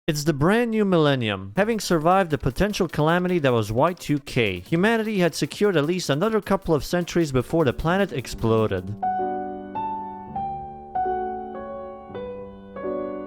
It's the brand new millennium. Having survived the potential calamity that was Y2K, humanity had secured at least another couple of centuries before the planet exploded.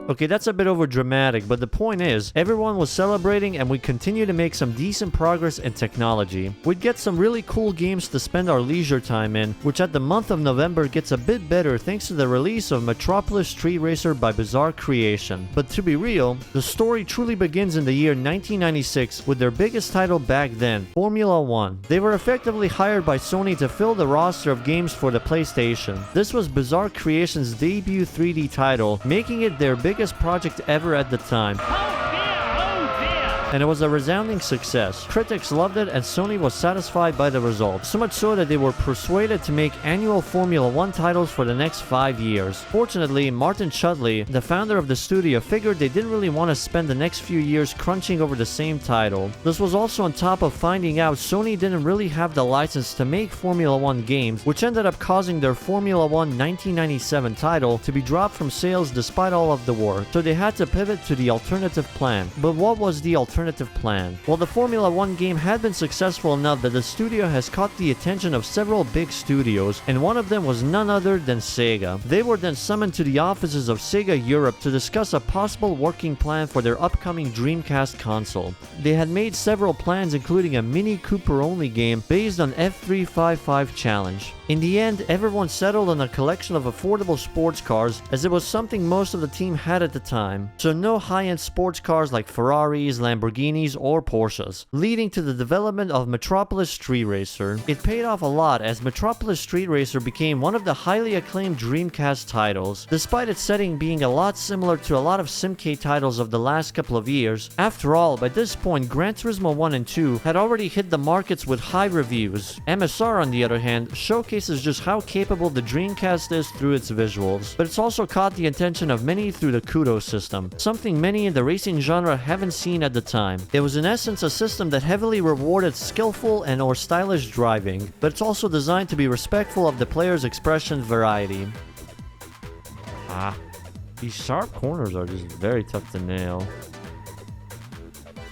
Okay, that's a bit over dramatic, but the point is, everyone was celebrating and we continue to make some decent progress in technology. We'd get some really cool games to spend our leisure time in, which at the month of November gets a bit better thanks to the release of Metropolis Street Racer by Bizarre Creation. But to be real, the story truly begins in the year 1996 with their biggest title back then, Formula 1. They were effectively hired by Sony to fill the roster of games for the PlayStation. This was Bizarre Creation's debut 3D title, making it their biggest project ever at the time. And it was a resounding success. Critics loved it and Sony was satisfied by the result, so much so that they were persuaded to make annual Formula 1 titles for the next 5 years. Fortunately, Martin Chudley, the founder of the studio, figured they didn't really want to spend the next few years crunching over the same title. This was also on top of finding out Sony didn't really have the license to make Formula 1 games, which ended up causing their Formula 1 1997 title to be dropped from sales despite all of the work, so they had to pivot to the alternative plan. But what was the alternative plan? Well, the Formula 1 game had been successful enough that the studio has caught the attention of several big studios, and one of them was none other than Sega. They were then summoned to the offices of Sega Europe to discuss a possible working plan for their upcoming Dreamcast console. They had made several plans, including a Mini Cooper only game based on F355 Challenge. In the end, everyone settled on a collection of affordable sports cars, as it was something most of the team had at the time. So no high-end sports cars like Ferraris, Lamborghinis, or Porsches, leading to the development of Metropolis Street Racer. It paid off a lot, as Metropolis Street Racer became one of the highly acclaimed Dreamcast titles. Despite its setting being a lot similar to a lot of Simcade titles of the last couple of years, after all, by this point, Gran Turismo 1 and 2 had already hit the markets with high reviews. MSR, on the other hand, showcased just how capable the Dreamcast is through its visuals, but it's also caught the attention of many through the kudos system, something many in the racing genre haven't seen at the time. It was in essence a system that heavily rewarded skillful and or stylish driving, but it's also designed to be respectful of the player's expression variety. These sharp corners are just very tough to nail.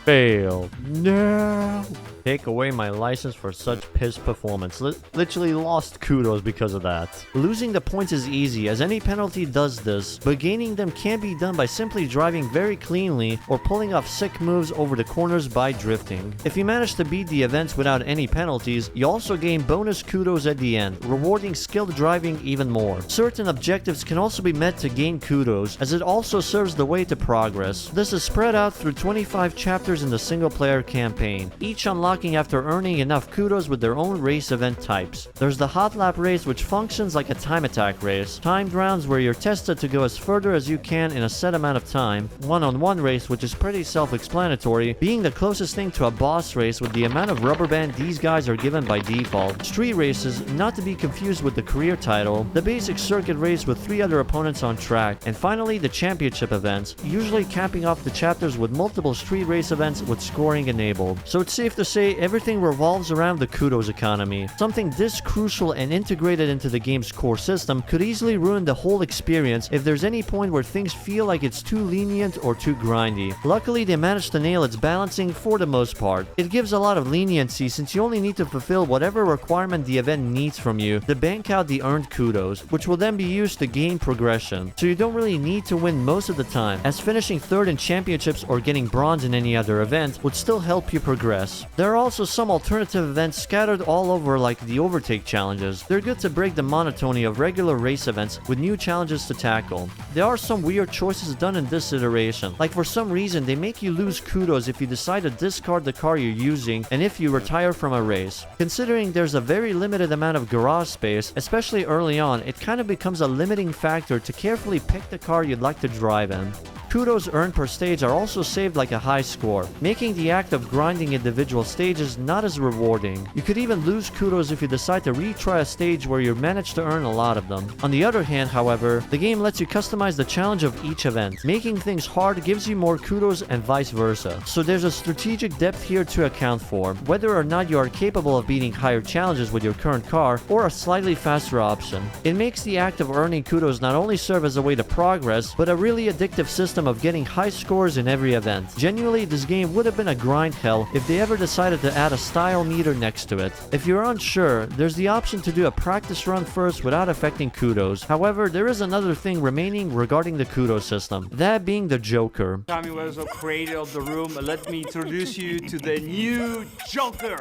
Fail. No! Take away my license for such piss performance. Literally lost kudos because of that. Losing the points is easy, as any penalty does this, but gaining them can be done by simply driving very cleanly or pulling off sick moves over the corners by drifting. If you manage to beat the events without any penalties, you also gain bonus kudos at the end, rewarding skilled driving even more. Certain objectives can also be met to gain kudos, as it also serves the way to progress. This is spread out through 25 chapters in the single-player campaign, each unlocking after earning enough kudos with their own race event types. There's the hot lap race, which functions like a time attack race, timed rounds where you're tested to go as further as you can in a set amount of time, one-on-one race, which is pretty self-explanatory, being the closest thing to a boss race with the amount of rubber band these guys are given by default, street races, not to be confused with the career title, the basic circuit race with 3 other opponents on track, and finally the championship events, usually capping off the chapters with multiple street race events with scoring enabled. So it's safe to say everything revolves around the kudos economy. Something this crucial and integrated into the game's core system could easily ruin the whole experience if there's any point where things feel like it's too lenient or too grindy. Luckily, they managed to nail its balancing for the most part. It gives a lot of leniency since you only need to fulfill whatever requirement the event needs from you to bank out the earned kudos, which will then be used to gain progression. So you don't really need to win most of the time, as finishing third in championships or getting bronze in any other event would still help you progress. There are also some alternative events scattered all over, like the overtake challenges. They're good to break the monotony of regular race events with new challenges to tackle. There are some weird choices done in this iteration, like for some reason they make you lose kudos if you decide to discard the car you're using and if you retire from a race. Considering there's a very limited amount of garage space, especially early on, it kind of becomes a limiting factor to carefully pick the car you'd like to drive in. Kudos earned per stage are also saved like a high score, making the act of grinding individual stages stage is not as rewarding. You could even lose kudos if you decide to retry a stage where you managed to earn a lot of them. On the other hand, however, the game lets you customize the challenge of each event. Making things hard gives you more kudos and vice versa. So there's a strategic depth here to account for, whether or not you are capable of beating higher challenges with your current car or a slightly faster option. It makes the act of earning kudos not only serve as a way to progress, but a really addictive system of getting high scores in every event. Genuinely, this game would have been a grind hell if they ever decided to add a style meter next to it. If you're unsure, there's the option to do a practice run first without affecting kudos. However, there is another thing remaining regarding the kudos system, that being the Joker. Tommy was so creator of the room. Let me introduce you to the new Joker.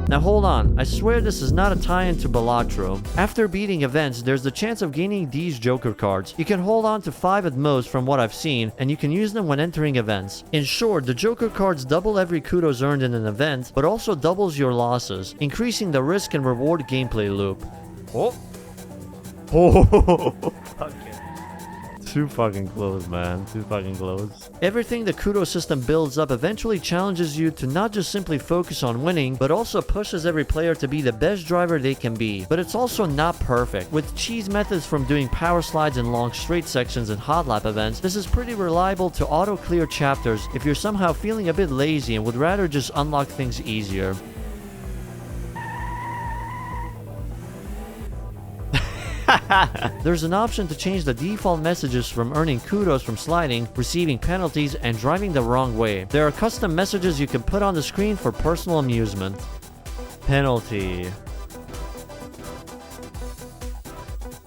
Now hold on, I swear this is not a tie-in to Balatro. After beating events, there's the chance of gaining these Joker cards. You can hold on to 5 at most from what I've seen, and you can use them when entering events. In short, the Joker cards double every kudos earned in an event, but also doubles your losses, increasing the risk and reward gameplay loop. Oh! Okay. Too fucking close, man. Too fucking close. Everything the kudos system builds up eventually challenges you to not just simply focus on winning, but also pushes every player to be the best driver they can be. But it's also not perfect. With cheese methods from doing power slides in long straight sections and hot lap events, this is pretty reliable to auto-clear chapters if you're somehow feeling a bit lazy and would rather just unlock things easier. There's an option to change the default messages from earning kudos from sliding, receiving penalties, and driving the wrong way. There are custom messages you can put on the screen for personal amusement. Penalty.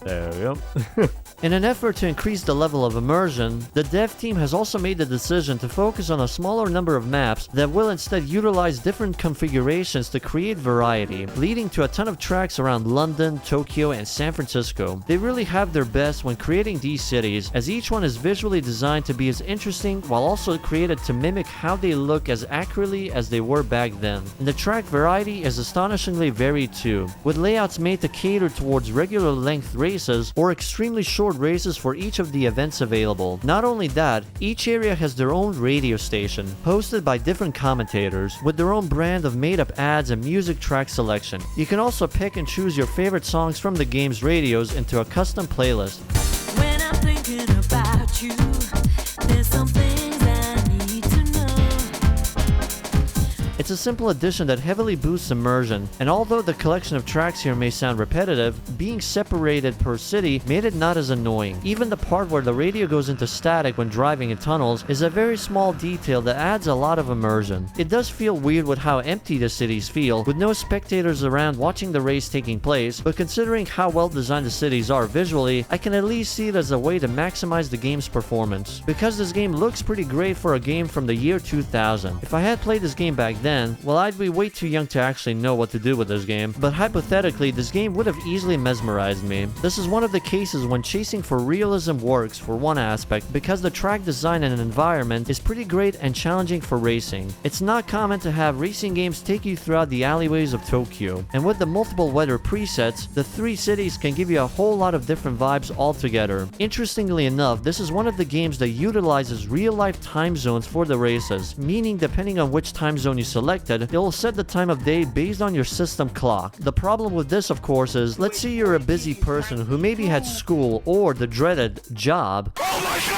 There we go. In an effort to increase the level of immersion, the dev team has also made the decision to focus on a smaller number of maps that will instead utilize different configurations to create variety, leading to a ton of tracks around London, Tokyo, and San Francisco. They really have their best when creating these cities, as each one is visually designed to be as interesting while also created to mimic how they look as accurately as they were back then. And the track variety is astonishingly varied too, with layouts made to cater towards regular length races or extremely short races for each of the events available. Not only that, each area has their own radio station, hosted by different commentators, with their own brand of made-up ads and music track selection. You can also pick and choose your favorite songs from the game's radios into a custom playlist. When I'm thinking about you, there's some things I need to know. It's a simple addition that heavily boosts immersion, and although the collection of tracks here may sound repetitive, being separated per city made it not as annoying. Even the part where the radio goes into static when driving in tunnels is a very small detail that adds a lot of immersion. It does feel weird with how empty the cities feel, with no spectators around watching the race taking place, but considering how well designed the cities are visually, I can at least see it as a way to maximize the game's performance. Because this game looks pretty great for a game from the year 2000. If I had played this game back then, well, I'd be way too young to actually know what to do with this game, but hypothetically, this game would have easily mesmerized me. This is one of the cases when chasing for realism works for one aspect, because the track design and environment is pretty great and challenging for racing. It's not common to have racing games take you throughout the alleyways of Tokyo, and with the multiple weather presets, the 3 cities can give you a whole lot of different vibes altogether. Interestingly enough, this is one of the games that utilizes real-life time zones for the races, meaning depending on which time zone you selected, it will set the time of day based on your system clock. The problem with this, of course, is let's say you're a busy person who maybe had school or the dreaded job. Oh my God!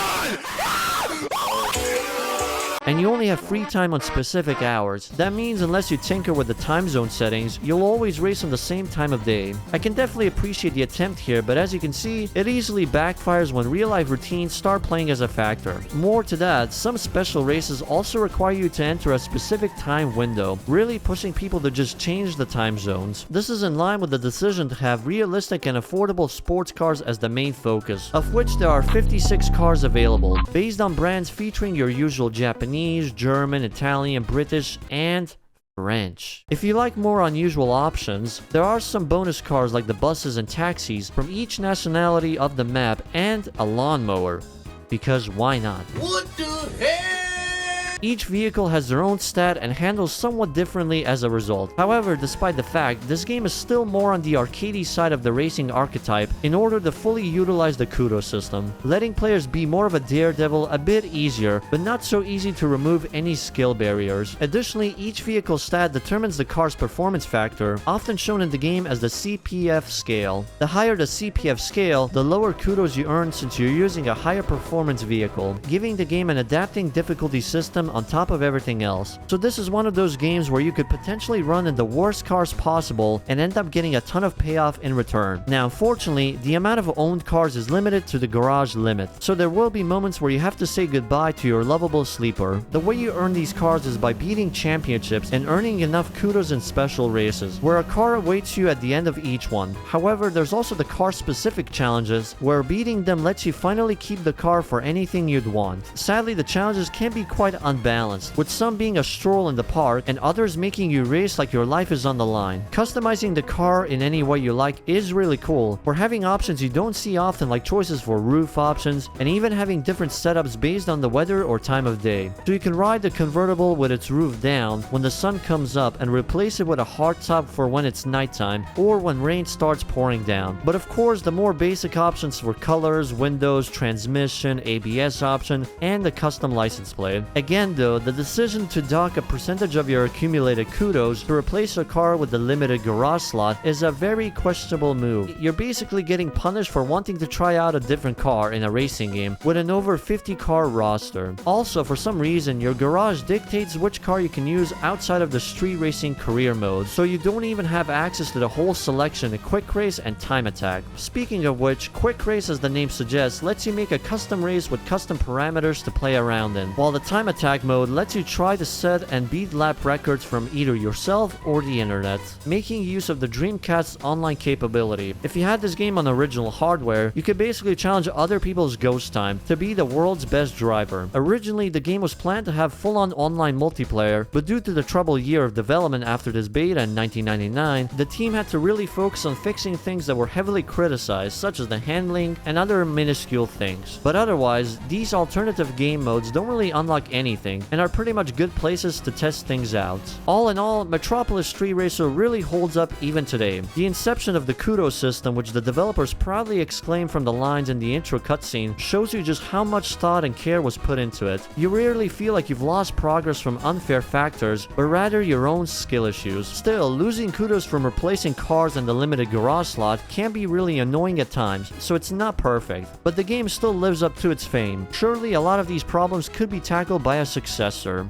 And you only have free time on specific hours. That means unless you tinker with the time zone settings, you'll always race on the same time of day. I can definitely appreciate the attempt here, but as you can see, it easily backfires when real-life routines start playing as a factor. More to that, some special races also require you to enter a specific time window, really pushing people to just change the time zones. This is in line with the decision to have realistic and affordable sports cars as the main focus, of which there are 56 cars available, based on brands featuring your usual Japanese, German, Italian, British, and French. If you like more unusual options, there are some bonus cars like the buses and taxis from each nationality of the map and a lawnmower. Because why not? What the hell? Each vehicle has their own stat and handles somewhat differently as a result. However, despite the fact, this game is still more on the arcadey side of the racing archetype in order to fully utilize the kudo system, letting players be more of a daredevil a bit easier, but not so easy to remove any skill barriers. Additionally, each vehicle stat determines the car's performance factor, often shown in the game as the CPF scale. The higher the CPF scale, the lower kudos you earn since you're using a higher performance vehicle, giving the game an adapting difficulty system on top of everything else. So this is one of those games where you could potentially run in the worst cars possible and end up getting a ton of payoff in return. Now, unfortunately, the amount of owned cars is limited to the garage limit, so there will be moments where you have to say goodbye to your lovable sleeper. The way you earn these cars is by beating championships and earning enough kudos in special races, where a car awaits you at the end of each one. However, there's also the car-specific challenges, where beating them lets you finally keep the car for anything you'd want. Sadly, the challenges can be quite unbalanced, with some being a stroll in the park and others making you race like your life is on the line. Customizing the car in any way you like is really cool, or having options you don't see often like choices for roof options, and even having different setups based on the weather or time of day. So you can ride the convertible with its roof down when the sun comes up and replace it with a hardtop for when it's nighttime or when rain starts pouring down. But of course, the more basic options for colors, windows, transmission, ABS option, and the custom license plate. Again though, the decision to dock a percentage of your accumulated kudos to replace a car with the limited garage slot is a very questionable move. You're basically getting punished for wanting to try out a different car in a racing game with an over 50 car roster. Also, for some reason, your garage dictates which car you can use outside of the street racing career mode, so you don't even have access to the whole selection in quick race and time attack. Speaking of which, quick race, as the name suggests, lets you make a custom race with custom parameters to play around in, while the time attack mode lets you try to set and beat lap records from either yourself or the internet, making use of the Dreamcast's online capability. If you had this game on original hardware, you could basically challenge other people's ghost time to be the world's best driver. Originally, the game was planned to have full-on online multiplayer, but due to the troubled year of development after this beta in 1999, the team had to really focus on fixing things that were heavily criticized, such as the handling and other minuscule things. But otherwise, these alternative game modes don't really unlock anything and are pretty much good places to test things out. All in all, Metropolis Street Racer really holds up even today. The inception of the kudo system, which the developers proudly exclaim from the lines in the intro cutscene, shows you just how much thought and care was put into it. You rarely feel like you've lost progress from unfair factors, but rather your own skill issues. Still, losing kudos from replacing cars and the limited garage slot can be really annoying at times, so it's not perfect. But the game still lives up to its fame. Surely a lot of these problems could be tackled by a successor.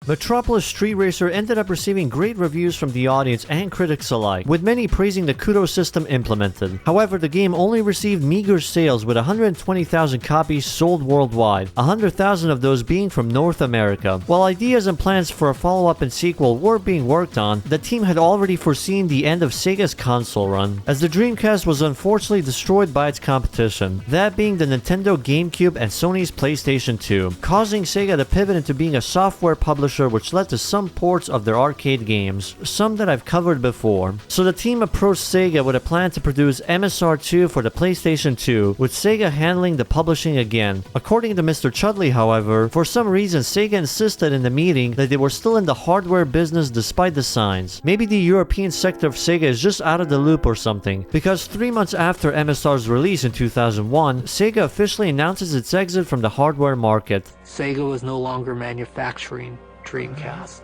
Metropolis Street Racer ended up receiving great reviews from the audience and critics alike, with many praising the kudo system implemented. However, the game only received meager sales, with 120,000 copies sold worldwide, 100,000 of those being from North America. While ideas and plans for a follow-up and sequel were being worked on, the team had already foreseen the end of Sega's console run, as the Dreamcast was unfortunately destroyed by its competition, that being the Nintendo GameCube and Sony's PlayStation 2, causing Sega to pivot into being a software publisher, which led to some ports of their arcade games, some that I've covered before. So the team approached Sega with a plan to produce MSR2 for the PlayStation 2, with Sega handling the publishing again. According to Mr. Chudley, however, for some reason Sega insisted in the meeting that they were still in the hardware business despite the signs. Maybe the European sector of Sega is just out of the loop or something, because 3 months after MSR's release in 2001, Sega officially announces its exit from the hardware market. Sega was no longer manufacturing Dreamcast.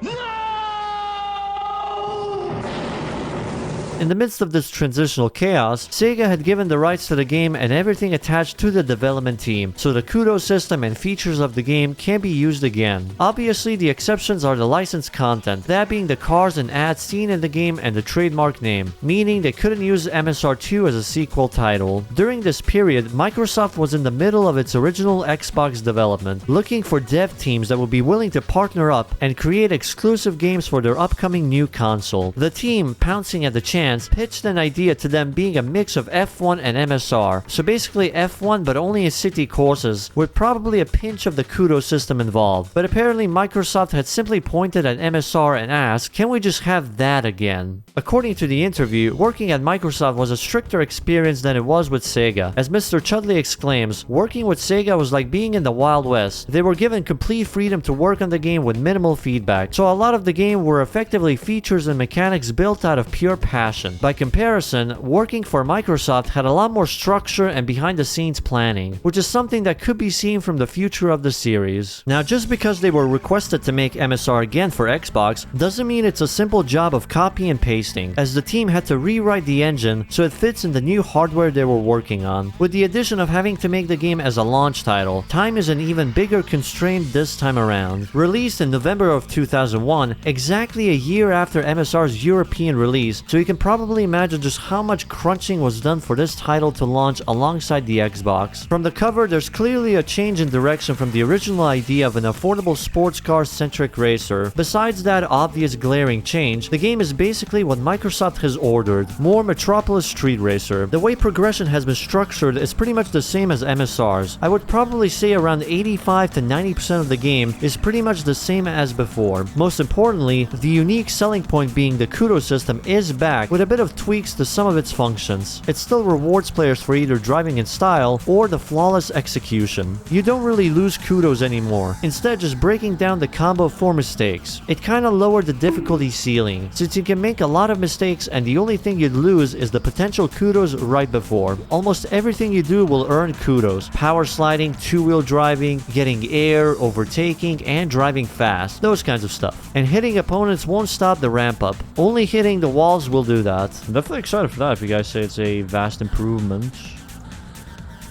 In the midst of this transitional chaos, Sega had given the rights to the game and everything attached to the development team, so the kudo system and features of the game can be used again. Obviously, the exceptions are the licensed content, that being the cars and ads seen in the game and the trademark name, meaning they couldn't use MSR2 as a sequel title. During this period, Microsoft was in the middle of its original Xbox development, looking for dev teams that would be willing to partner up and create exclusive games for their upcoming new console. The team, pouncing at the chance, fans pitched an idea to them being a mix of F1 and MSR. So basically F1 but only in city courses, with probably a pinch of the kudo system involved. But apparently Microsoft had simply pointed at MSR and asked, can we just have that again? According to the interview, working at Microsoft was a stricter experience than it was with Sega. As Mr. Chudley exclaims, working with Sega was like being in the Wild West. They were given complete freedom to work on the game with minimal feedback, so a lot of the game were effectively features and mechanics built out of pure passion. By comparison, working for Microsoft had a lot more structure and behind the scenes planning, which is something that could be seen from the future of the series. Now, just because they were requested to make MSR again for Xbox doesn't mean it's a simple job of copy and pasting, as the team had to rewrite the engine so it fits in the new hardware they were working on. With the addition of having to make the game as a launch title, time is an even bigger constraint this time around. Released in November of 2001, exactly a year after MSR's European release, so you can probably imagine just how much crunching was done for this title to launch alongside the Xbox. From the cover, there's clearly a change in direction from the original idea of an affordable sports car-centric racer. Besides that obvious glaring change, the game is basically what Microsoft has ordered, more Metropolis Street Racer. The way progression has been structured is pretty much the same as MSR's. I would probably say around 85 to 90% of the game is pretty much the same as before. Most importantly, the unique selling point being the kudo system is back with a bit of tweaks to some of its functions. It still rewards players for either driving in style or the flawless execution. You don't really lose kudos anymore, instead just breaking down the combo for mistakes. It kinda lowered the difficulty ceiling, since you can make a lot of mistakes and the only thing you'd lose is the potential kudos right before. Almost everything you do will earn kudos. Power sliding, two-wheel driving, getting air, overtaking, and driving fast. Those kinds of stuff. And hitting opponents won't stop the ramp up. Only hitting the walls will do that. I'm definitely excited for that if you guys say it's a vast improvement.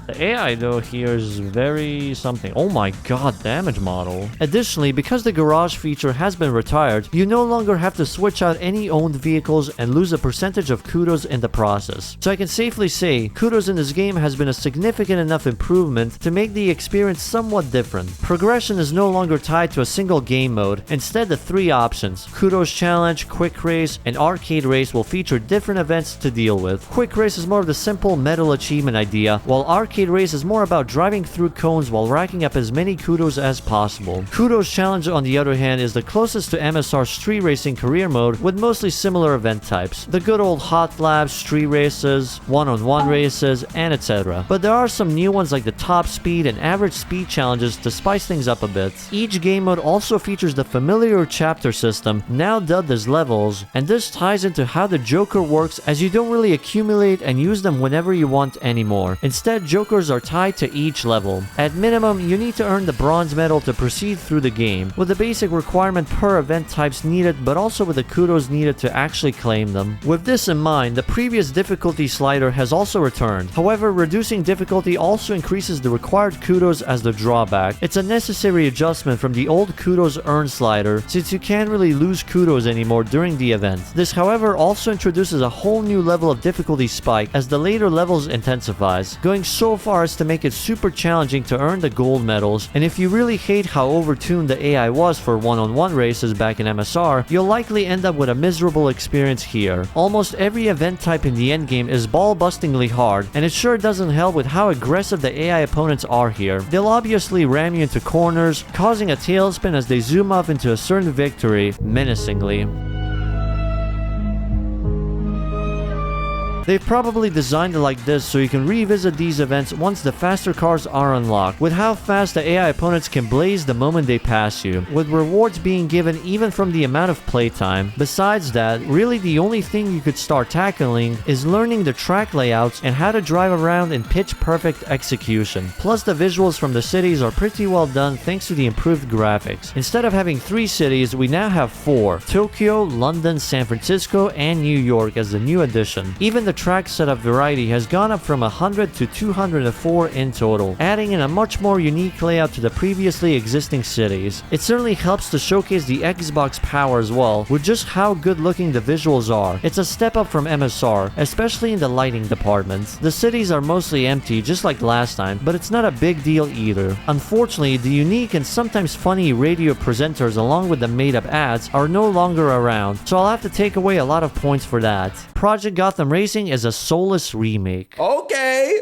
The AI though here is very something. Oh my god, damage model. Additionally, because the garage feature has been retired, you no longer have to switch out any owned vehicles and lose a percentage of kudos in the process. So I can safely say, kudos in this game has been a significant enough improvement to make the experience somewhat different. Progression is no longer tied to a single game mode. Instead, the three options, Kudos Challenge, Quick Race, and Arcade Race will feature different events to deal with. Quick Race is more of the simple medal achievement idea, while Arcade Race is more about driving through cones while racking up as many kudos as possible. Kudos Challenge, on the other hand, is the closest to MSR Street Racing career mode with mostly similar event types. The good old hot laps, street races, one-on-one races, and etc. But there are some new ones like the top speed and average speed challenges to spice things up a bit. Each game mode also features the familiar chapter system, now dubbed as levels, and this ties into how the Joker works, as you don't really accumulate and use them whenever you want anymore. Instead, Jokers are tied to each level. At minimum, you need to earn the bronze medal to proceed through the game, with the basic requirement per event types needed, but also with the kudos needed to actually claim them. With this in mind, the previous difficulty slider has also returned. However, reducing difficulty also increases the required kudos as the drawback. It's a necessary adjustment from the old kudos earn slider, since you can't really lose kudos anymore during the event. This, however, also introduces a whole new level of difficulty spike as the later levels intensifies, going so far as to make it super challenging to earn the gold medals. And if you really hate how overtuned the AI was for one-on-one races back in MSR, you'll likely end up with a miserable experience here. Almost every event type in the endgame is ball-bustingly hard, and it sure doesn't help with how aggressive the AI opponents are here. They'll obviously ram you into corners, causing a tailspin as they zoom off into a certain victory, menacingly. They've probably designed it like this so you can revisit these events once the faster cars are unlocked, with how fast the AI opponents can blaze the moment they pass you, with rewards being given even from the amount of playtime. Besides that, really the only thing you could start tackling is learning the track layouts and how to drive around in pitch-perfect execution. Plus, the visuals from the cities are pretty well done thanks to the improved graphics. Instead of having 3 cities, we now have 4: Tokyo, London, San Francisco, and New York as the new addition. Even the track setup variety has gone up from 100 to 204 in total, adding in a much more unique layout to the previously existing cities. It certainly helps to showcase the Xbox power as well, with just how good looking the visuals are. It's a step up from MSR, especially in the lighting department. The cities are mostly empty just like last time, but it's not a big deal either. Unfortunately, the unique and sometimes funny radio presenters along with the made up ads are no longer around, so I'll have to take away a lot of points for that. Project Gotham Racing is a soulless remake. Okay,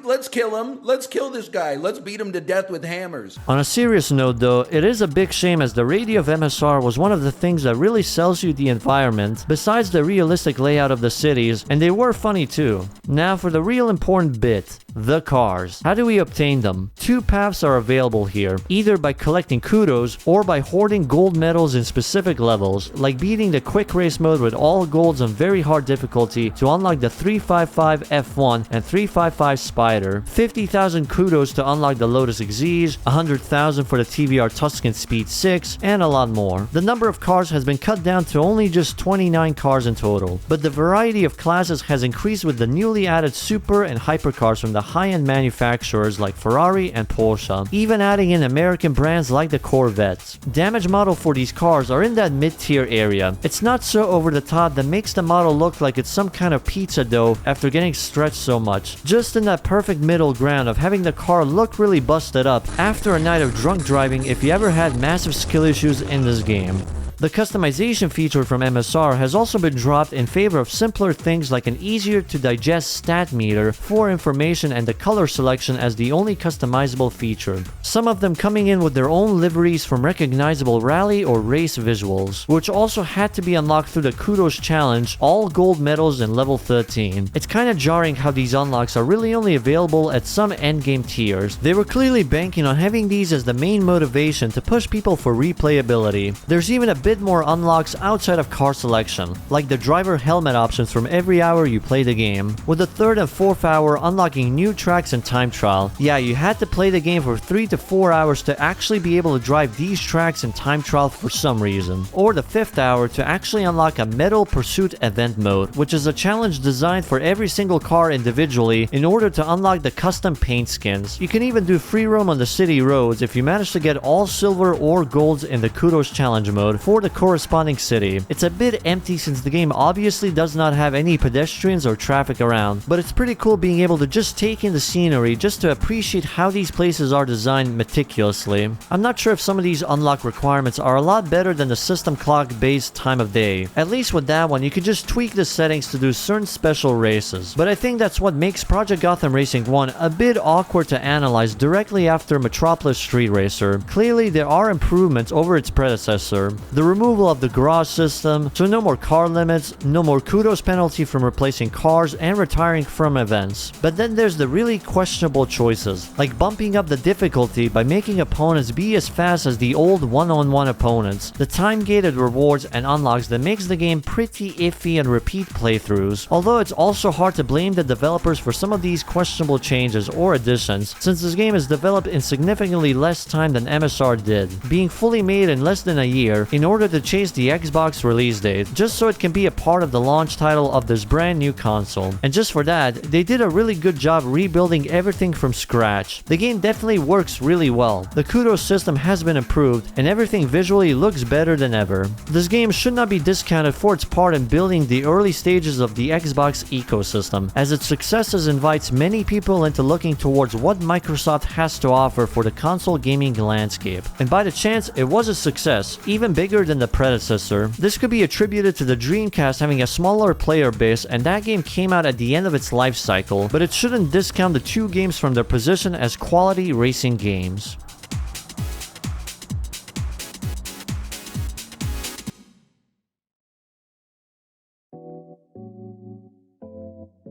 let's kill him. Let's kill this guy. Let's beat him to death with hammers. On a serious note though, it is a big shame as the radio of MSR was one of the things that really sells you the environment, besides the realistic layout of the cities, and they were funny too. Now for the real important bit. The cars. How do we obtain them? Two paths are available here, either by collecting kudos or by hoarding gold medals in specific levels, like beating the quick race mode with all golds on very hard difficulty to unlock the 355 F1 and 355 Spider, 50,000 kudos to unlock the Lotus Exige, 100,000 for the TVR Tuscan Speed 6, and a lot more. The number of cars has been cut down to only just 29 cars in total, but the variety of classes has increased with the newly added super and hypercars from the high-end manufacturers like Ferrari and Porsche, even adding in American brands like the Corvettes. Damage model for these cars are in that mid-tier area. It's not so over the top that makes the model look like it's some kind of pizza dough after getting stretched so much, just in that perfect middle ground of having the car look really busted up after a night of drunk driving if you ever had massive skill issues in this game. The customization feature from MSR has also been dropped in favor of simpler things like an easier to digest stat meter for information and the color selection as the only customizable feature. Some of them coming in with their own liveries from recognizable rally or race visuals, which also had to be unlocked through the Kudos challenge, all gold medals in level 13. It's kinda jarring how these unlocks are really only available at some endgame tiers. They were clearly banking on having these as the main motivation to push people for replayability. There's even a bit more unlocks outside of car selection, like the driver helmet options from every hour you play the game, with the 3rd and 4th hour unlocking new tracks and time trial. Yeah, you had to play the game for 3 to 4 hours to actually be able to drive these tracks in time trial for some reason, or the 5th hour to actually unlock a Metal Pursuit event mode, which is a challenge designed for every single car individually in order to unlock the custom paint skins. You can even do free roam on the city roads if you manage to get all silver or golds in the Kudos challenge mode for the corresponding city. It's a bit empty since the game obviously does not have any pedestrians or traffic around, but it's pretty cool being able to just take in the scenery just to appreciate how these places are designed meticulously. I'm not sure if some of these unlock requirements are a lot better than the system clock based time of day. At least with that one you could just tweak the settings to do certain special races, but I think that's what makes Project Gotham Racing 1 a bit awkward to analyze directly after Metropolis Street Racer. Clearly there are improvements over its predecessor. The removal of the garage system, so no more car limits, no more kudos penalty from replacing cars and retiring from events. But then there's the really questionable choices, like bumping up the difficulty by making opponents be as fast as the old one-on-one opponents, the time-gated rewards and unlocks that makes the game pretty iffy and repeat playthroughs, although it's also hard to blame the developers for some of these questionable changes or additions, since this game is developed in significantly less time than MSR did, being fully made in less than a year in order to chase the Xbox release date, just so it can be a part of the launch title of this brand new console. And just for that, they did a really good job rebuilding everything from scratch. The game definitely works really well. The Kudos system has been improved, and everything visually looks better than ever. This game should not be discounted for its part in building the early stages of the Xbox ecosystem, as its successes invites many people into looking towards what Microsoft has to offer for the console gaming landscape. And by the chance, it was a success, even bigger than the predecessor. This could be attributed to the Dreamcast having a smaller player base, and that game came out at the end of its life cycle, but it shouldn't discount the two games from their position as quality racing games.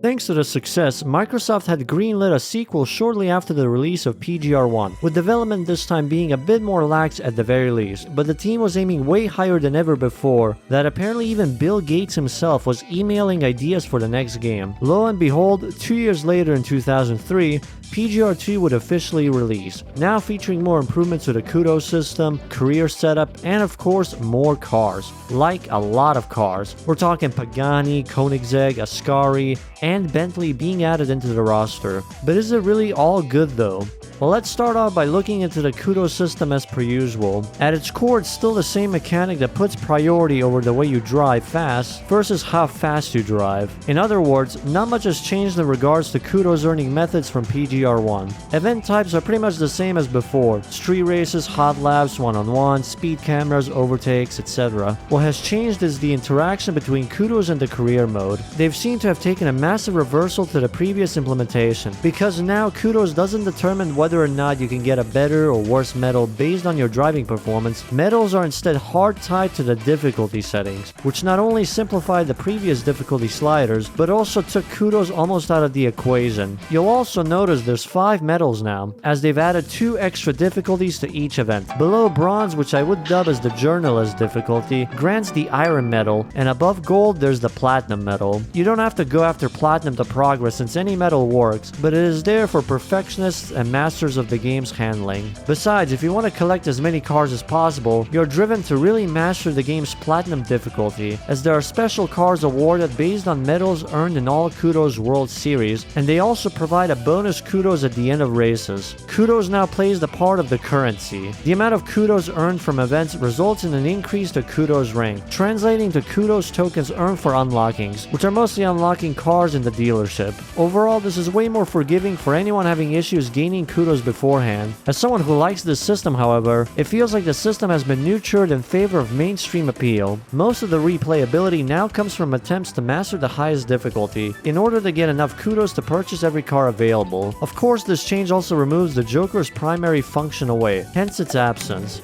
Thanks to the success, Microsoft had greenlit a sequel shortly after the release of PGR1, with development this time being a bit more lax at the very least, but the team was aiming way higher than ever before, that apparently even Bill Gates himself was emailing ideas for the next game. Lo and behold, 2 years later in 2003, PGR2 would officially release, now featuring more improvements to the Kudos system, career setup, and of course more cars. Like a lot of cars. We're talking Pagani, Koenigsegg, Ascari, and Bentley being added into the roster. But is it really all good though? Well, let's start off by looking into the Kudos system as per usual. At its core, it's still the same mechanic that puts priority over the way you drive fast versus how fast you drive. In other words, not much has changed in regards to Kudos earning methods from PGR1. Event types are pretty much the same as before: street races, hot laps, one-on-one, speed cameras, overtakes, etc. What has changed is the interaction between Kudos and the career mode. They've seemed to have taken a massive reversal to the previous implementation, because now Kudos doesn't determine whether or not you can get a better or worse medal based on your driving performance. Medals are instead hard tied to the difficulty settings, which not only simplified the previous difficulty sliders, but also took Kudos almost out of the equation. You'll also notice there's 5 medals now, as they've added 2 extra difficulties to each event. Below bronze, which I would dub as the journalist difficulty, grants the iron medal, and above gold there's the platinum medal. You don't have to go after platinum to progress since any medal works, but it is there for perfectionists and masters of the game's handling. Besides, if you want to collect as many cars as possible, you're driven to really master the game's platinum difficulty, as there are special cars awarded based on medals earned in all Kudos World Series, and they also provide a bonus Kudos at the end of races. Kudos now plays the part of the currency. The amount of Kudos earned from events results in an increase to Kudos rank, translating to Kudos tokens earned for unlockings, which are mostly unlocking cars in the dealership. Overall, this is way more forgiving for anyone having issues gaining Kudos beforehand. As someone who likes this system, however, it feels like the system has been nurtured in favor of mainstream appeal. Most of the replayability now comes from attempts to master the highest difficulty, in order to get enough Kudos to purchase every car available. Of course, this change also removes the Joker's primary function away, hence its absence.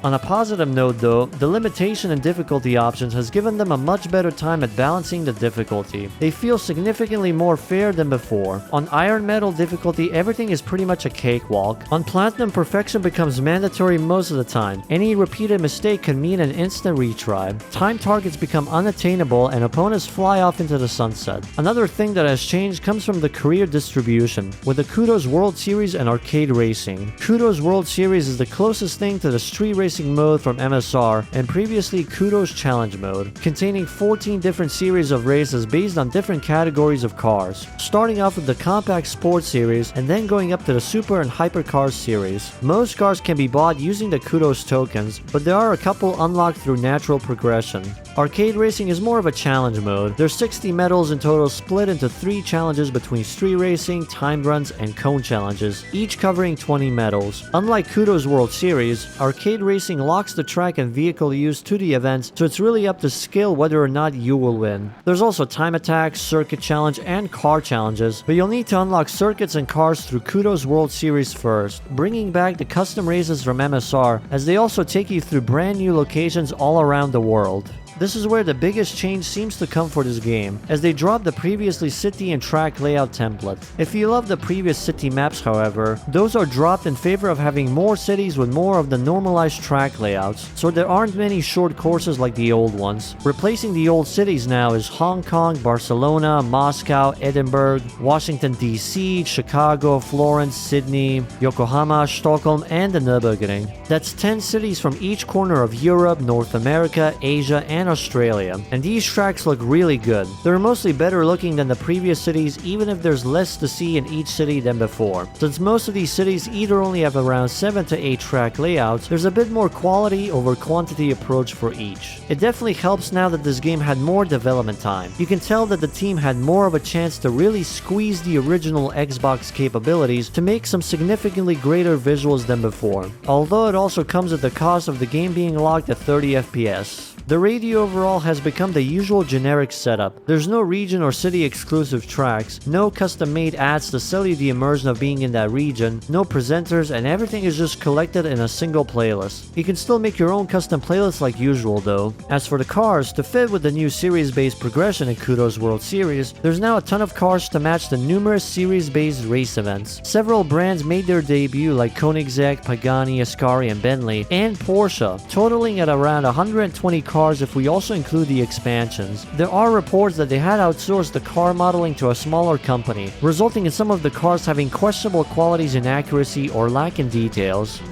On a positive note though, the limitation and difficulty options has given them a much better time at balancing the difficulty. They feel significantly more fair than before. On Iron Medal difficulty, everything is pretty much a cakewalk. On Platinum, perfection becomes mandatory most of the time. Any repeated mistake can mean an instant retry. Time targets become unattainable and opponents fly off into the sunset. Another thing that has changed comes from the career distribution, with the Kudos World Series and Arcade Racing. Kudos World Series is the closest thing to the Street Racing mode from MSR, and previously Kudos Challenge mode, containing 14 different series of races based on different categories of cars, starting off with the Compact Sports series and then going up to the Super and Hypercars series. Most cars can be bought using the Kudos tokens, but there are a couple unlocked through natural progression. Arcade Racing is more of a challenge mode. There's 60 medals in total, split into 3 challenges between street racing, timed runs, and cone challenges, each covering 20 medals. Unlike Kudos World Series, Arcade Racing locks the track and vehicle used to the events, so it's really up to skill whether or not you will win. There's also time attack, circuit challenge, and car challenges, but you'll need to unlock circuits and cars through Kudos World Series first, bringing back the custom races from MSR, as they also take you through brand new locations all around the world. This is where the biggest change seems to come for this game, as they drop the previously city and track layout template. If you love the previous city maps, however, those are dropped in favor of having more cities with more of the normalized track layouts, so there aren't many short courses like the old ones. Replacing the old cities now is Hong Kong, Barcelona, Moscow, Edinburgh, Washington DC, Chicago, Florence, Sydney, Yokohama, Stockholm, and the Nürburgring. That's 10 cities from each corner of Europe, North America, Asia, and Australia, and these tracks look really good. They're mostly better looking than the previous cities, even if there's less to see in each city than before. Since most of these cities either only have around 7 to 8 track layouts, there's a bit more quality over quantity approach for each. It definitely helps now that this game had more development time. You can tell that the team had more of a chance to really squeeze the original Xbox capabilities to make some significantly greater visuals than before, although it also comes at the cost of the game being locked at 30 FPS. The radio overall has become the usual generic setup. There's no region or city exclusive tracks, no custom made ads to sell you the immersion of being in that region, no presenters, and everything is just collected in a single playlist. You can still make your own custom playlists like usual though. As for the cars, to fit with the new series-based progression in Kudos World Series, there's now a ton of cars to match the numerous series-based race events. Several brands made their debut like Koenigsegg, Pagani, Ascari, and Bentley, and Porsche, totaling at around 120 cars if we also include the expansions. There are reports that they had outsourced the car modeling to a smaller company, resulting in some of the cars having questionable qualities in accuracy or lack in details.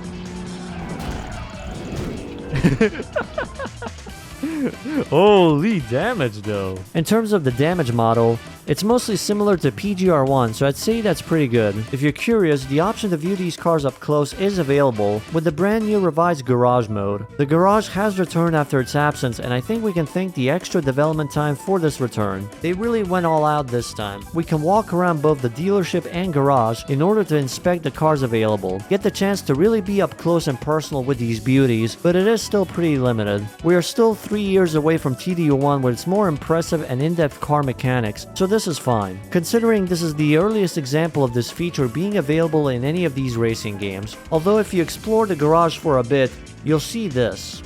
Holy damage though. In terms of the damage model, it's mostly similar to PGR1, so I'd say that's pretty good. If you're curious, the option to view these cars up close is available with the brand new revised garage mode. The garage has returned after its absence, and I think we can thank the extra development time for this return. They really went all out this time. We can walk around both the dealership and garage in order to inspect the cars available. Get the chance to really be up close and personal with these beauties, but it is still pretty limited. We are still 3 years away from TD01 with its more impressive and in-depth car mechanics, so this is fine, considering this is the earliest example of this feature being available in any of these racing games. Although if you explore the garage for a bit, you'll see this.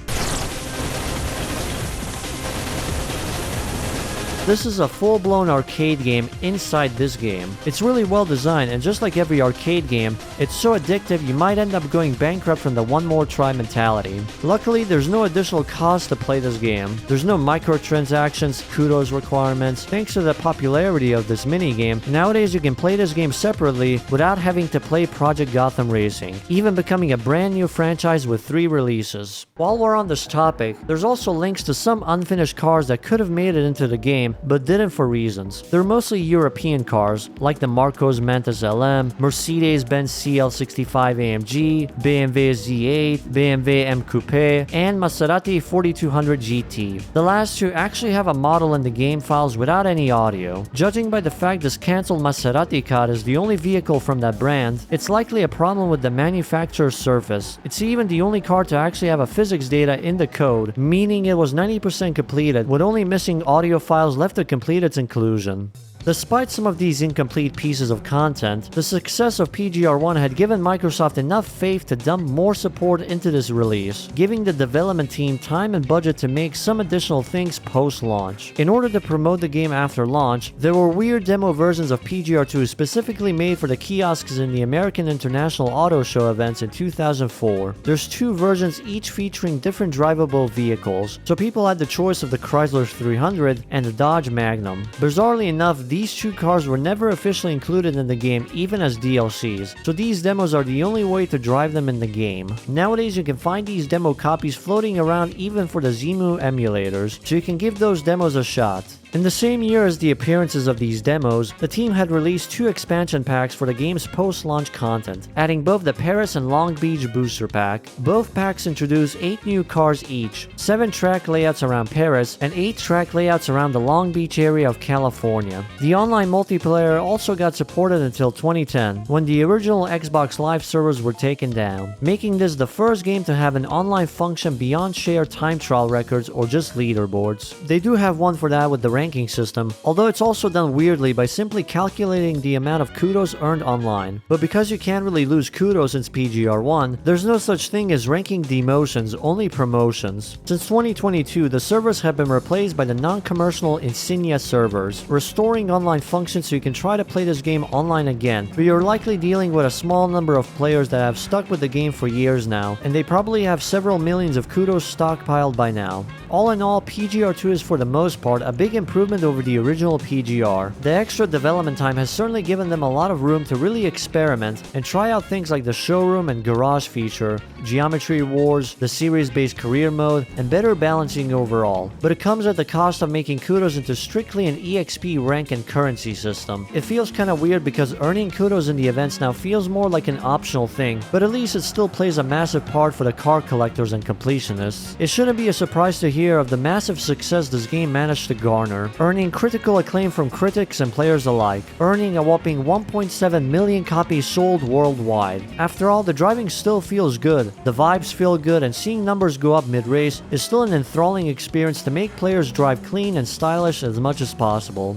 This is a full-blown arcade game inside this game. It's really well designed, and just like every arcade game, it's so addictive you might end up going bankrupt from the one more try mentality. Luckily, there's no additional cost to play this game. There's no microtransactions, kudos requirements. Thanks to the popularity of this minigame, nowadays you can play this game separately without having to play Project Gotham Racing, even becoming a brand new franchise with 3 releases. While we're on this topic, there's also links to some unfinished cars that could have made it into the game, but didn't for reasons. They're mostly European cars, like the Marcos Mantis LM, Mercedes-Benz CL65 AMG, BMW Z8, BMW M Coupe, and Maserati 4200 GT. The last two actually have a model in the game files without any audio. Judging by the fact this cancelled Maserati car is the only vehicle from that brand, it's likely a problem with the manufacturer's surface. It's even the only car to actually have a physics data in the code, meaning it was 90% completed, with only missing audio files left to complete its inclusion. Despite some of these incomplete pieces of content, the success of PGR1 had given Microsoft enough faith to dump more support into this release, giving the development team time and budget to make some additional things post-launch. In order to promote the game after launch, there were weird demo versions of PGR2 specifically made for the kiosks in the American International Auto Show events in 2004. There's 2 versions, each featuring different drivable vehicles, so people had the choice of the Chrysler 300 and the Dodge Magnum. Bizarrely enough, these 2 cars were never officially included in the game, even as DLCs, so these demos are the only way to drive them in the game. Nowadays you can find these demo copies floating around even for the Zemu emulators, so you can give those demos a shot. In the same year as the appearances of these demos, the team had released 2 expansion packs for the game's post-launch content, adding both the Paris and Long Beach booster pack. Both packs introduce 8 new cars each, 7 track layouts around Paris, and 8 track layouts around the Long Beach area of California. The online multiplayer also got supported until 2010, when the original Xbox Live servers were taken down, making this the first game to have an online function beyond shared time trial records or just leaderboards. They do have one for that with the ranking system, although it's also done weirdly by simply calculating the amount of kudos earned online. But because you can't really lose kudos since PGR1, there's no such thing as ranking demotions, only promotions. Since 2022, the servers have been replaced by the non-commercial Insignia servers, restoring online functions so you can try to play this game online again, but you're likely dealing with a small number of players that have stuck with the game for years now, and they probably have several millions of kudos stockpiled by now. All in all, PGR2 is for the most part a big improvement over the original PGR. The extra development time has certainly given them a lot of room to really experiment and try out things like the showroom and garage feature, geometry wars, the series-based career mode, and better balancing overall. But it comes at the cost of making kudos into strictly an EXP rank and currency system. It feels kinda weird because earning kudos in the events now feels more like an optional thing, but at least it still plays a massive part for the car collectors and completionists. It shouldn't be a surprise to hear here of the massive success this game managed to garner, earning critical acclaim from critics and players alike, earning a whopping 1.7 million copies sold worldwide. After all, the driving still feels good, the vibes feel good, and seeing numbers go up mid-race is still an enthralling experience to make players drive clean and stylish as much as possible.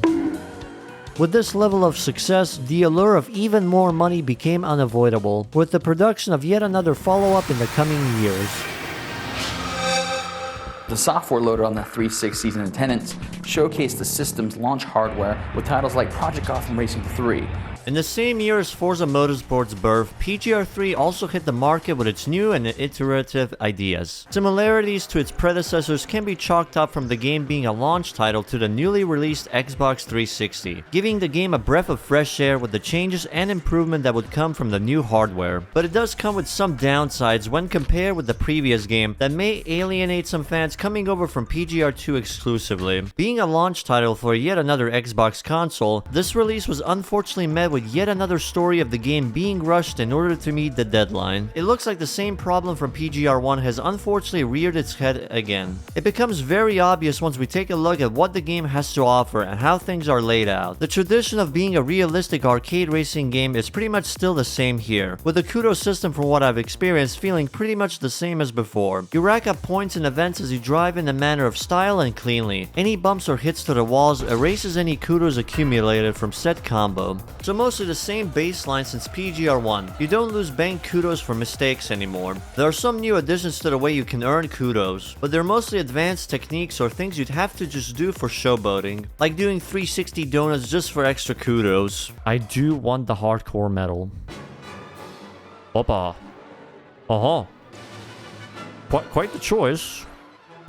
With this level of success, the allure of even more money became unavoidable, with the production of yet another follow-up in the coming years. The software loaded on the 360's and attendants showcased the system's launch hardware with titles like Project Gotham Racing 3. In the same year as Forza Motorsport's birth, PGR3 also hit the market with its new and iterative ideas. Similarities to its predecessors can be chalked up from the game being a launch title to the newly released Xbox 360, giving the game a breath of fresh air with the changes and improvement that would come from the new hardware. But it does come with some downsides when compared with the previous game that may alienate some fans coming over from PGR2 exclusively. Being a launch title for yet another Xbox console, this release was unfortunately met with yet another story of the game being rushed in order to meet the deadline. It looks like the same problem from PGR1 has unfortunately reared its head again. It becomes very obvious once we take a look at what the game has to offer and how things are laid out. The tradition of being a realistic arcade racing game is pretty much still the same here, with the kudos system from what I've experienced feeling pretty much the same as before. You rack up points in events as you drive in a manner of style and cleanly. Any bumps or hits to the walls erases any kudos accumulated from said combo. So mostly the same baseline since PGR1. You don't lose bank kudos for mistakes anymore. There are some new additions to the way you can earn kudos, but they're mostly advanced techniques or things you'd have to just do for showboating, like doing 360 donuts just for extra kudos. I do want the hardcore medal. Opa. Uh-huh. Quite the choice.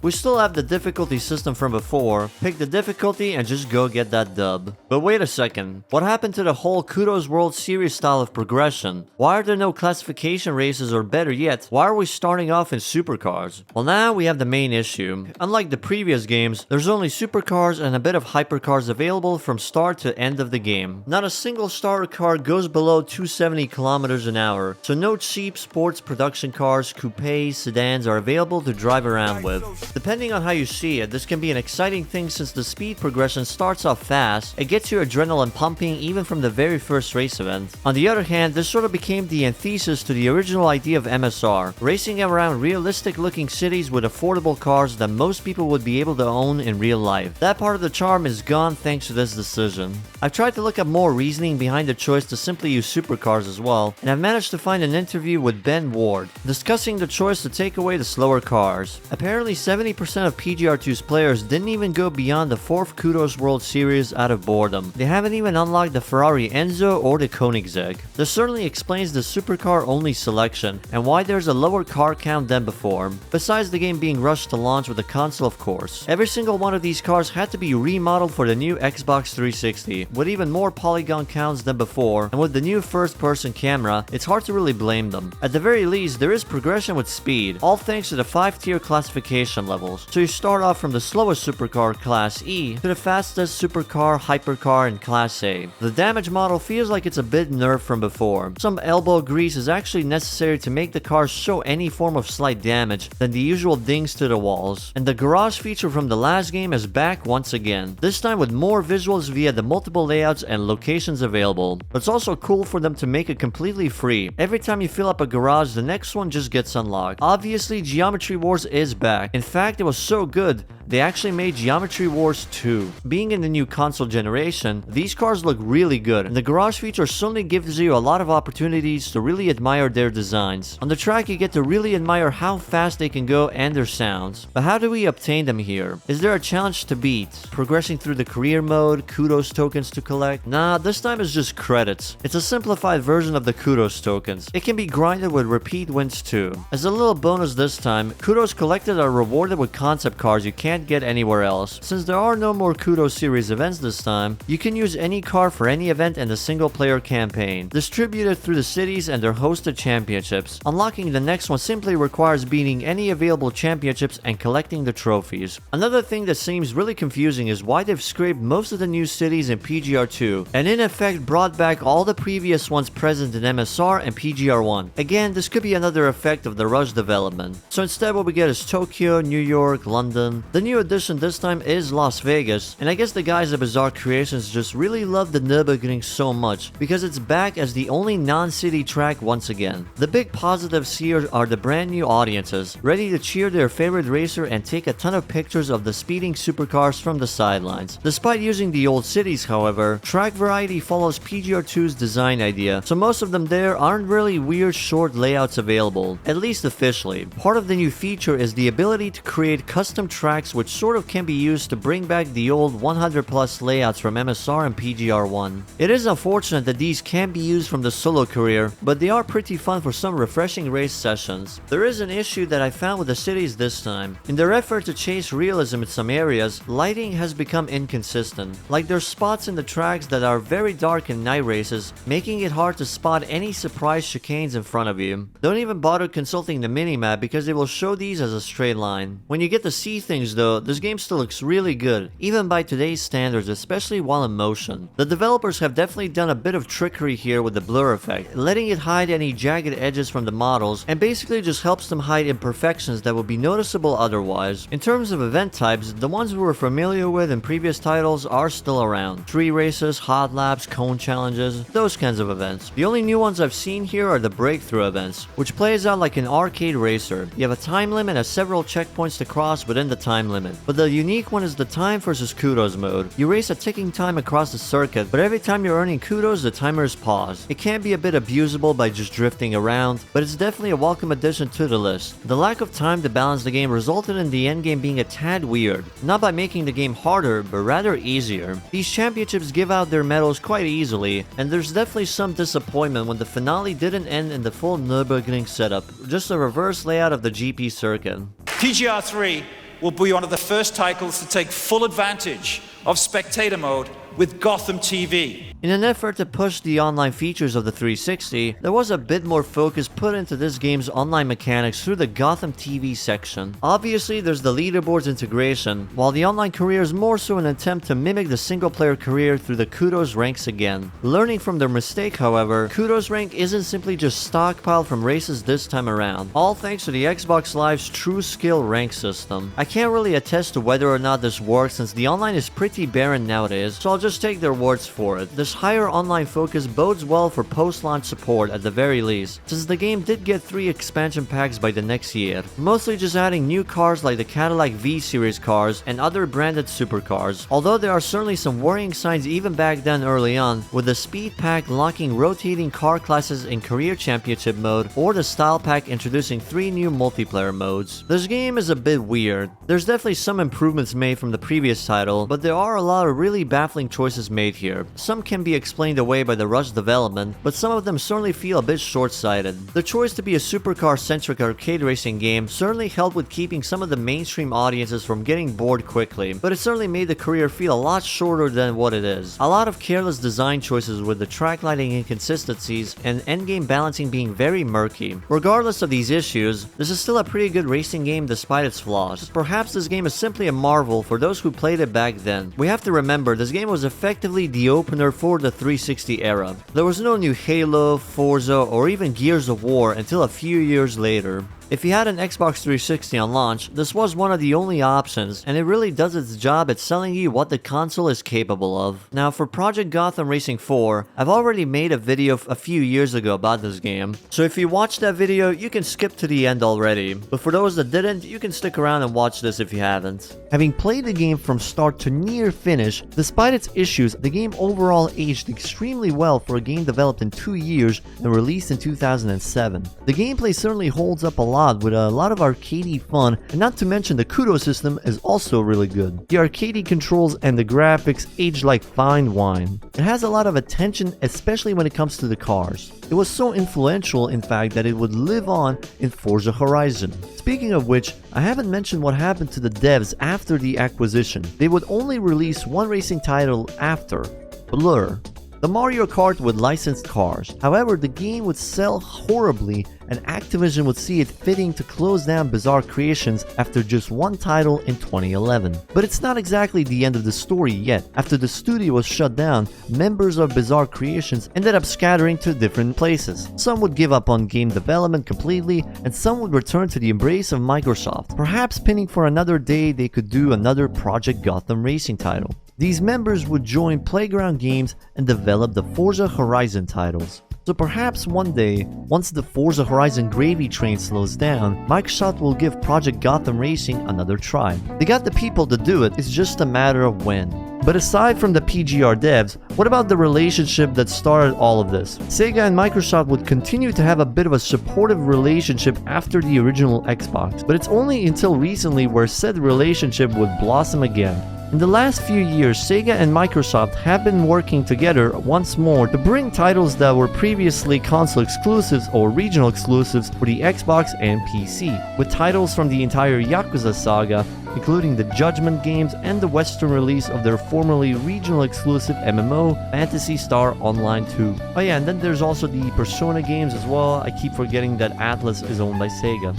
We still have the difficulty system from before. Pick the difficulty and just go get that dub. But wait a second. What happened to the whole Kudos World Series style of progression? Why are there no classification races, or better yet, why are we starting off in supercars? Well, now we have the main issue. Unlike the previous games, there's only supercars and a bit of hypercars available from start to end of the game. Not a single starter car goes below 270 kilometers an hour, so no cheap sports production cars, coupes, sedans are available to drive around with. Depending on how you see it, this can be an exciting thing since the speed progression starts off fast. It gets your adrenaline pumping even from the very first race event. On the other hand, this sort of became the antithesis to the original idea of MSR, racing around realistic looking cities with affordable cars that most people would be able to own in real life. That part of the charm is gone thanks to this decision. I've tried to look up more reasoning behind the choice to simply use supercars as well, and I've managed to find an interview with Ben Ward, discussing the choice to take away the slower cars. Apparently 70% of PGR2's players didn't even go beyond the 4th Kudos World Series out of boredom. They haven't even unlocked the Ferrari Enzo or the Koenigsegg. This certainly explains the supercar only selection, and why there's a lower car count than before, besides the game being rushed to launch with the console of course. Every single one of these cars had to be remodeled for the new Xbox 360, with even more polygon counts than before, and with the new first-person camera, it's hard to really blame them. At the very least, there is progression with speed, all thanks to the 5-tier classification levels. So you start off from the slowest supercar Class E to the fastest supercar, hypercar, and Class A. The damage model feels like it's a bit nerfed from before. Some elbow grease is actually necessary to make the cars show any form of slight damage than the usual dings to the walls. And the garage feature from the last game is back once again, this time with more visuals via the multiple layouts and locations available. But it's also cool for them to make it completely free. Every time you fill up a garage, the next one just gets unlocked. Obviously, Geometry Wars is back. In fact, it was so good, they actually made Geometry Wars 2. Being in the new console generation, these cars look really good, and the garage feature certainly gives you a lot of opportunities to really admire their designs. On the track, you get to really admire how fast they can go and their sounds. But how do we obtain them here? Is there a challenge to beat? Progressing through the career mode, kudos tokens to collect? Nah, this time it's just credits. It's a simplified version of the kudos tokens. It can be grinded with repeat wins too. As a little bonus this time, kudos collected are rewarded with concept cars you can't get anywhere else. Since there are no more Kudos Series events this time, you can use any car for any event in the single player campaign, distributed through the cities and their hosted championships. Unlocking the next one simply requires beating any available championships and collecting the trophies. Another thing that seems really confusing is why they've scraped most of the new cities in PGR2 and in effect brought back all the previous ones present in MSR and PGR1. Again, this could be another effect of the rush development. So instead what we get is Tokyo, New New York, London. The new addition this time is Las Vegas, and I guess the guys at Bizarre Creations just really love the Nürburgring so much because it's back as the only non-city track once again. The big positives here are the brand new audiences, ready to cheer their favorite racer and take a ton of pictures of the speeding supercars from the sidelines. Despite using the old cities, however, track variety follows PGR2's design idea, so most of them there aren't really weird short layouts available, at least officially. Part of the new feature is the ability to create custom tracks which sort of can be used to bring back the old 100 plus layouts from MSR and PGR1. It is unfortunate that these can't be used from the solo career, but they are pretty fun for some refreshing race sessions. There is an issue that I found with the cities this time. In their effort to chase realism in some areas, lighting has become inconsistent. Like there's spots in the tracks that are very dark in night races, making it hard to spot any surprise chicanes in front of you. Don't even bother consulting the minimap because they will show these as a straight line. When you get to see things though, this game still looks really good, even by today's standards, especially while in motion. The developers have definitely done a bit of trickery here with the blur effect, letting it hide any jagged edges from the models and basically just helps them hide imperfections that would be noticeable otherwise. In terms of event types, the ones we were familiar with in previous titles are still around. Tree races, hot laps, cone challenges, those kinds of events. The only new ones I've seen here are the breakthrough events, which plays out like an arcade racer. You have a time limit and several checkpoints to cross within the time limit. But the unique one is the time versus kudos mode. You race a ticking time across the circuit, but every time you're earning kudos, the timer is paused. It can be a bit abusable by just drifting around, but it's definitely a welcome addition to the list. The lack of time to balance the game resulted in the endgame being a tad weird, not by making the game harder, but rather easier. These championships give out their medals quite easily, and there's definitely some disappointment when the finale didn't end in the full Nürburgring setup, just a reverse layout of the GP circuit. PGR3 will be one of the first titles to take full advantage of spectator mode with Gotham TV. In an effort to push the online features of the 360, there was a bit more focus put into this game's online mechanics through the Gotham TV section. Obviously, there's the leaderboards integration, while the online career is more so an attempt to mimic the single-player career through the Kudos ranks again. Learning from their mistake, however, Kudos rank isn't simply just stockpiled from races this time around, all thanks to the Xbox Live's true skill rank system. I can't really attest to whether or not this works since the online is pretty barren nowadays, so I'll just take their words for it. This higher online focus bodes well for post-launch support at the very least, since the game did get 3 expansion packs by the next year, mostly just adding new cars like the Cadillac V-Series cars and other branded supercars, although there are certainly some worrying signs even back then early on, with the Speed Pack locking rotating car classes in Career Championship mode, or the Style Pack introducing 3 new multiplayer modes. This game is a bit weird. There's definitely some improvements made from the previous title, but there are a lot of really baffling choices made here. Some can be explained away by the rushed development, but some of them certainly feel a bit short-sighted. The choice to be a supercar-centric arcade racing game certainly helped with keeping some of the mainstream audiences from getting bored quickly, but it certainly made the career feel a lot shorter than what it is. A lot of careless design choices with the track lighting inconsistencies and endgame balancing being very murky. Regardless of these issues, this is still a pretty good racing game despite its flaws. Perhaps this game is simply a marvel for those who played it back then. We have to remember this game was effectively the opener for the 360 era. There was no new Halo, Forza, or even Gears of War until a few years later. If you had an Xbox 360 on launch, this was one of the only options, and it really does its job at selling you what the console is capable of. Now for Project Gotham Racing 4, I've already made a video a few years ago about this game, so if you watched that video, you can skip to the end already, but for those that didn't, you can stick around and watch this if you haven't. Having played the game from start to near finish, despite its issues, the game overall aged extremely well for a game developed in 2 years and released in 2007. The gameplay certainly holds up a lot with a lot of arcadey fun, and not to mention the kudo system is also really good. The arcadey controls and the graphics age like fine wine. It has a lot of attention, especially when it comes to the cars. It was so influential, in fact, that it would live on in Forza Horizon. Speaking of which, I haven't mentioned what happened to the devs after the acquisition. They would only release one racing title after, Blur. The Mario Kart with licensed cars. However, the game would sell horribly and Activision would see it fitting to close down Bizarre Creations after just one title in 2011. But it's not exactly the end of the story yet. After the studio was shut down, members of Bizarre Creations ended up scattering to different places. Some would give up on game development completely, and some would return to the embrace of Microsoft, perhaps pinning for another day they could do another Project Gotham Racing title. These members would join Playground Games and develop the Forza Horizon titles. So perhaps one day, once the Forza Horizon gravy train slows down, Microsoft will give Project Gotham Racing another try. They got the people to do it, it's just a matter of when. But aside from the PGR devs, what about the relationship that started all of this? Sega and Microsoft would continue to have a bit of a supportive relationship after the original Xbox, but it's only until recently where said relationship would blossom again. In the last few years, Sega and Microsoft have been working together once more to bring titles that were previously console exclusives or regional exclusives for the Xbox and PC, with titles from the entire Yakuza saga, including the Judgment games and the Western release of their formerly regional exclusive MMO, Phantasy Star Online 2. Oh yeah, and then there's also the Persona games as well. I keep forgetting that Atlas is owned by Sega.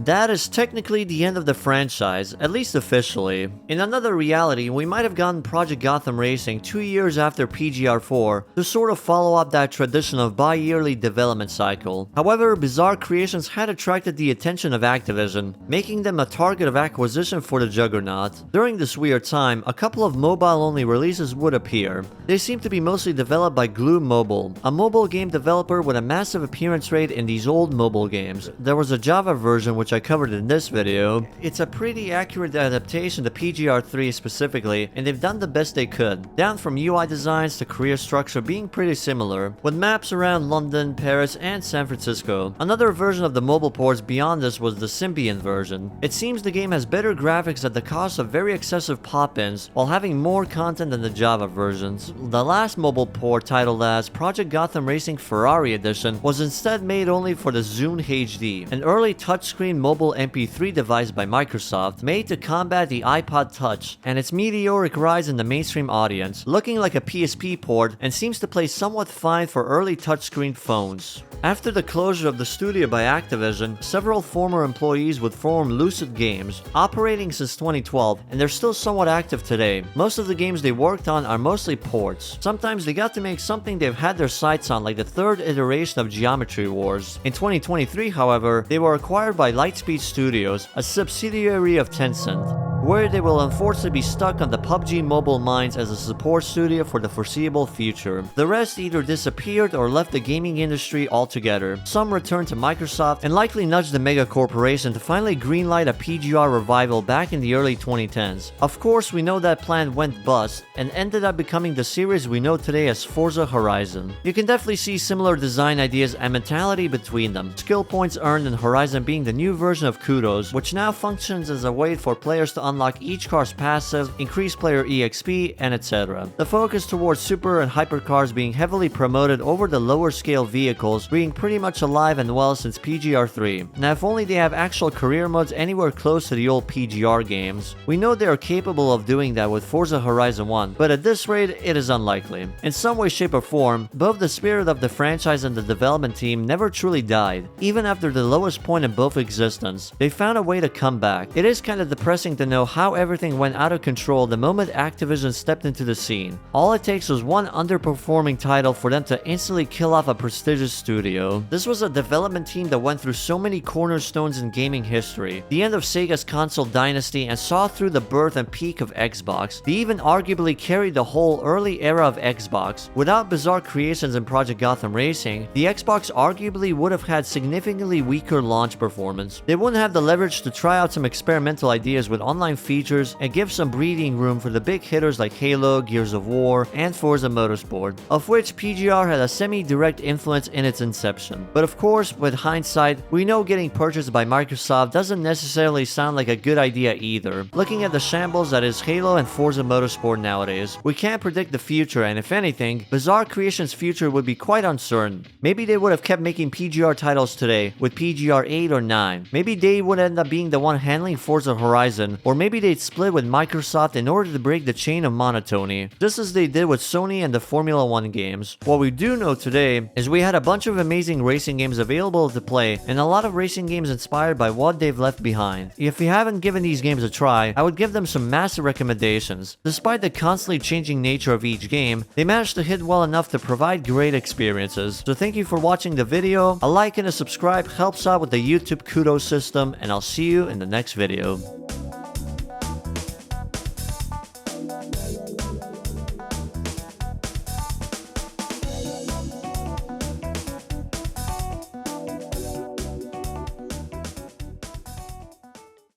That is technically the end of the franchise, at least officially. In another reality, we might have gotten Project Gotham Racing 2 years after PGR4 to sort of follow up that tradition of bi-yearly development cycle. However, Bizarre Creations had attracted the attention of Activision, making them a target of acquisition for the juggernaut. During this weird time, a couple of mobile-only releases would appear. They seem to be mostly developed by Glue Mobile, a mobile game developer with a massive appearance rate in these old mobile games. There was a Java version which I covered in this video. It's a pretty accurate adaptation to PGR3 specifically, and they've done the best they could, down from UI designs to career structure being pretty similar, with maps around London, Paris, and San Francisco. Another version of the mobile ports beyond this was the Symbian version. It seems the game has better graphics at the cost of very excessive pop-ins, while having more content than the Java versions. The last mobile port, titled as Project Gotham Racing Ferrari Edition, was instead made only for the Zune HD, an early touchscreen mobile MP3 device by Microsoft made to combat the iPod Touch and its meteoric rise in the mainstream audience, looking like a PSP port and seems to play somewhat fine for early touchscreen phones. After the closure of the studio by Activision, several former employees would form Lucid Games, operating since 2012, and they're still somewhat active today. Most of the games they worked on are mostly ports. Sometimes they got to make something they've had their sights on, like the third iteration of Geometry Wars. In 2023, however, they were acquired by Lightspeed Studios, a subsidiary of Tencent, where they will unfortunately be stuck on the PUBG mobile mines as a support studio for the foreseeable future. The rest either disappeared or left the gaming industry altogether. Some returned to Microsoft and likely nudged the mega corporation to finally greenlight a PGR revival back in the early 2010s. Of course, we know that plan went bust and ended up becoming the series we know today as Forza Horizon. You can definitely see similar design ideas and mentality between them. Skill points earned in Horizon being the new version of Kudos, which now functions as a way for players to unlock each car's passive, increase player EXP, and etc. The focus towards super and hypercars being heavily promoted over the lower scale vehicles being pretty much alive and well since PGR3. Now if only they have actual career modes anywhere close to the old PGR games. We know they are capable of doing that with Forza Horizon 1, but at this rate it is unlikely. In some way, shape or form, both the spirit of the franchise and the development team never truly died, even after the lowest point in both existence. They found a way to come back. It is kind of depressing to know how everything went out of control the moment Activision stepped into the scene. All it takes was one underperforming title for them to instantly kill off a prestigious studio. This was a development team that went through so many cornerstones in gaming history. The end of Sega's console dynasty and saw through the birth and peak of Xbox. They even arguably carried the whole early era of Xbox. Without Bizarre Creations and Project Gotham Racing, the Xbox arguably would have had significantly weaker launch performance. They wouldn't have the leverage to try out some experimental ideas with online features and give some breathing room for the big hitters like Halo, Gears of War, and Forza Motorsport, of which PGR had a semi-direct influence in its inception. But of course, with hindsight, we know getting purchased by Microsoft doesn't necessarily sound like a good idea either. Looking at the shambles that is Halo and Forza Motorsport nowadays, we can't predict the future, and if anything, Bizarre Creations' future would be quite uncertain. Maybe they would have kept making PGR titles today with PGR 8 or 9. Maybe they would end up being the one handling Forza Horizon, or maybe they'd split with Microsoft in order to break the chain of monotony, just as they did with Sony and the Formula 1 games. What we do know today is we had a bunch of amazing racing games available to play, and a lot of racing games inspired by what they've left behind. If you haven't given these games a try, I would give them some massive recommendations. Despite the constantly changing nature of each game, they managed to hit well enough to provide great experiences. So thank you for watching the video. A like and a subscribe helps out with the YouTube kudos system, and I'll see you in the next video.